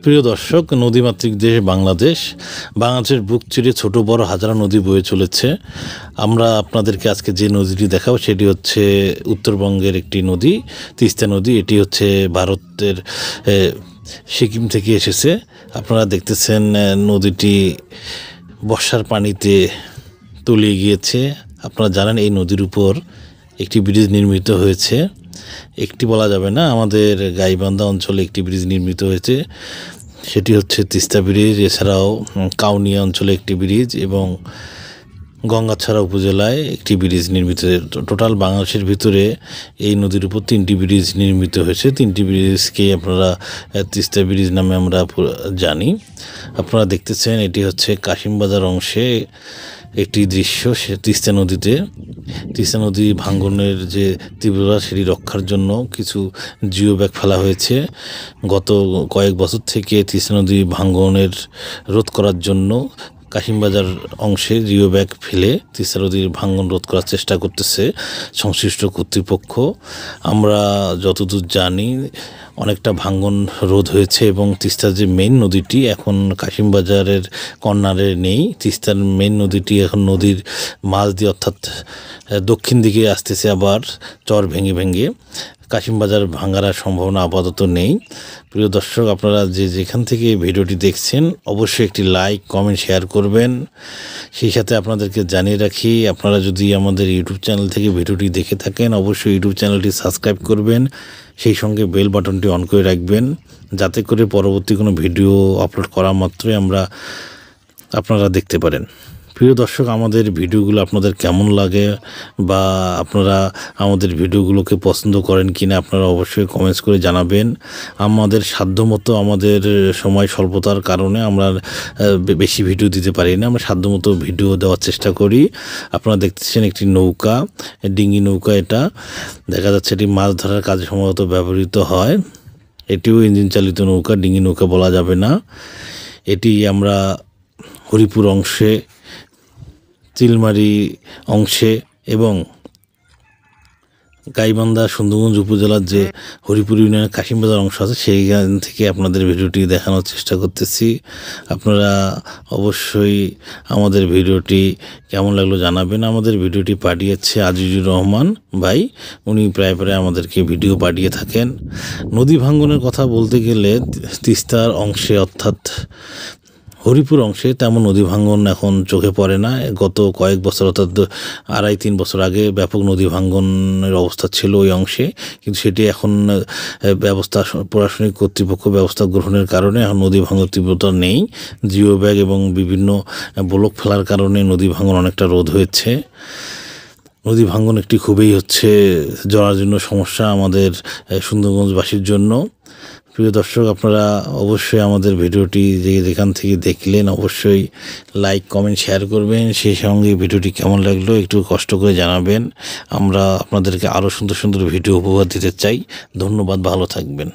প্রিয় দর্শক, নদীমাতৃক দেশ বাংলাদেশের বুক চিরে ছোট বড় হাজারো নদী বয়ে চলেছে। আমরা আপনাদেরকে আজকে যে নদীটি দেখাবো সেটি হচ্ছে উত্তরবঙ্গের একটি নদী, তিস্তা নদী। এটি হচ্ছে ভারতের সিকিম থেকে এসেছে। আপনারা দেখতেছেন নদীটি বর্ষার পানিতে তলিয়ে গিয়েছে। আপনারা জানেন এই নদীর উপর একটি ব্রিজ নির্মিত হয়েছে। একটি বলা যাবে না, আমাদের গাইবান্ধা অঞ্চলে একটি ব্রিজ নির্মিত হয়েছে, সেটি হচ্ছে তিস্তা ব্রিজ। এছাড়াও কাউনিয়া অঞ্চলে একটি ব্রিজ এবং গঙ্গাছড়া উপজেলায় একটি ব্রিজ নির্মিত। টোটাল বাংলাদেশের ভিতরে এই নদীর উপর 3টি ব্রিজ নির্মিত হয়েছে। 3টি ব্রিজকে আপনারা তিস্তা ব্রিজ নামে আমরা জানি। আপনারা দেখতেছেন এটি হচ্ছে কাশিমবাজার অংশে একটি দৃশ্য। সে তিস্তা নদী ভাঙ্গনের যে তীব্রতা সেটি রক্ষার জন্য কিছু জিও ব্যাগ ফেলা হয়েছে। গত কয়েক বছর থেকে তিস্তা নদী ভাঙ্গনের রোধ করার জন্য কাশিমবাজার অংশে জিও ব্যাগ ফেলে তিস্তা নদীর ভাঙ্গন রোধ করার চেষ্টা করতেছে সংশ্লিষ্ট কর্তৃপক্ষ। আমরা যতদূর জানি অনেকটা ভাঙ্গন রোধ হয়েছে এবং তিস্তার যে মেইন নদীটি এখন কাশিমবাজারের কর্নারে নেই। তিস্তার মেইন নদীটি এখন নদীর মাঝ দিয়ে অর্থাৎ দক্ষিণ দিকে আসতেছে, আবার চর ভেঙে ভেঙে কাশিমবাজার ভাঙার সম্ভাবনা আপাতত নেই। প্রিয় দর্শক, আপনারা যেখান থেকে ভিডিওটি দেখছেন অবশ্যই একটি লাইক, কমেন্ট, শেয়ার করবেন। সেই সাথে আপনাদেরকে জানিয়ে রাখি, আপনারা যদি আমাদের ইউটিউব চ্যানেল থেকে ভিডিওটি দেখে থাকেন অবশ্যই ইউটিউব চ্যানেলটি সাবস্ক্রাইব করবেন, সেই সঙ্গে বেল বাটনটি অন করে রাখবেন, যাতে করে পরবর্তী কোনো ভিডিও আপলোড করা মাত্রই আপনারা দেখতে পারেন। প্রিয় দর্শক, আমাদের ভিডিওগুলো আপনাদের কেমন লাগে বা আপনারা আমাদের ভিডিওগুলোকে পছন্দ করেন কিনা আপনারা অবশ্যই কমেন্টস করে জানাবেন। আমাদের সাধ্যমতো, আমাদের সময় স্বল্পতার কারণে আমরা বেশি ভিডিও দিতে পারি না, আমরা সাধ্যমতো ভিডিও দেওয়ার চেষ্টা করি। আপনারা দেখতেছেন একটি নৌকা, ডিঙ্গি নৌকা। এটা দেখা যাচ্ছে এটি মাছ ধরার কাজে সম্ভবত ব্যবহৃত হয়। এটিও ইঞ্জিন চালিত নৌকা, ডিঙ্গি নৌকা বলা যাবে না। এটি আমরা হরিপুর অংশে, চিলমারি অংশে এবং গাইবান্ধা সুন্দরগঞ্জ উপজেলার যে হরিপুর ইউনিয়নের কাশিমবাজার অংশ আছে সেইখান থেকে আপনাদের ভিডিওটি দেখানোর চেষ্টা করতেছি। আপনারা অবশ্যই আমাদের ভিডিওটি কেমন লাগলো জানাবেন। আমাদের ভিডিওটি পাঠিয়েছে আজিজুর রহমান ভাই, উনি প্রায় আমাদেরকে ভিডিও পাঠিয়ে থাকেন। নদী ভাঙ্গনের কথা বলতে গেলে তিস্তার অংশে অর্থাৎ হরিপুর অংশে তেমন নদী ভাঙ্গন এখন চোখে পড়ে না। গত কয়েক বছর অর্থাৎ 2.5-3 বছর আগে ব্যাপক নদী ভাঙ্গনের অবস্থা ছিল ওই অংশে, কিন্তু সেটি এখন প্রশাসনিক কর্তৃপক্ষ ব্যবস্থা গ্রহণের কারণে এখন নদী ভাঙ্গনের তীব্রতা নেই। জিও ব্যাগ এবং বিভিন্ন ব্লক ফেলার কারণে নদী ভাঙ্গন অনেকটা রোধ হয়েছে। নদী ভাঙ্গন একটি খুবই জরাজীর্ণ সমস্যা আমাদের সুন্দরগঞ্জবাসীর জন্য। প্রিয় দর্শক, আপনারা অবশ্যই আমাদের ভিডিওটি যেখান থেকে দেখলেন অবশ্যই লাইক, কমেন্ট, শেয়ার করবেন। সেই সঙ্গে ভিডিওটি কেমন লাগলো একটু কষ্ট করে জানাবেন। আমরা আপনাদেরকে আরও সুন্দর সুন্দর ভিডিও উপহার দিতে চাই। ধন্যবাদ, ভালো থাকবেন।